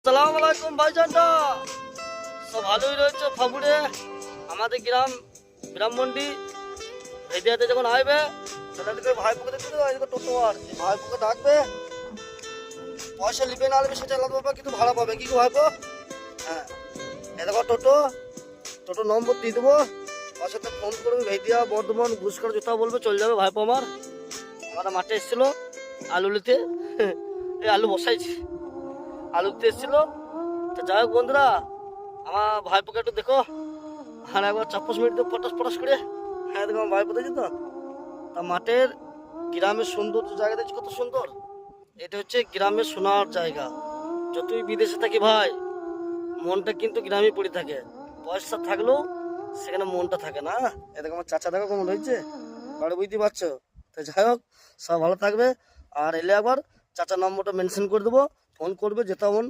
আসসালামু আলাইকুম ভাইজানটা সব ভালোই রয়েছে। ফাগুড়ে আমাদের গ্রামমন্ডি ভেদিয়াতে যখন আসবে তাদেরকে ভাইপোকে দেখতে দেবো। এদিকে টোটো আর ভাইপোকে ডাকবে, পয়সা লিখে না আসবে সেটা আলাদা ব্যাপার, কিন্তু ভাড়া পাবে কি গো ভাইপো? হ্যাঁ, এদিকে টোটো নম্বর দিয়ে দেবো, ওর সাথে ফোন করবে। ভেদিয়া বর্ধমান ঘুষকর জুতা বলবে, চলে যাবে ভাইপো। আমার মাঠে এসেছিলো আলু নিতে, এই আলু বসাইছি, আলু দিতে এসেছিলো। তো যাই হোক বন্ধুরা, আমার ভাইপোকে একটু দেখো, হ্যাঁ একবার 4-5 মিনিট পটাশ পটাশ করে। হ্যাঁ দেখো আমার ভাইপো দেখছি তো। তা মাঠের গ্রামের সুন্দর জায়গা দেখছি, কত সুন্দর। এটা হচ্ছে গ্রামের সোনার জায়গা। যতই বিদেশে থাকি ভাই, মনটা কিন্তু গ্রামে পড়ে থাকে। পয়সা থাকলেও সেখানে মনটা থাকে না। এরকম আমার চাচা দেখো কেমন হয়েছে, বাড়ি বুঝতে পারছো। তো যাই হোক, সব ভালো থাকবে। আর এলে একবার চাচার নম্বরটা মেনশন করে দেবো, ফোন করবে যেতে মন।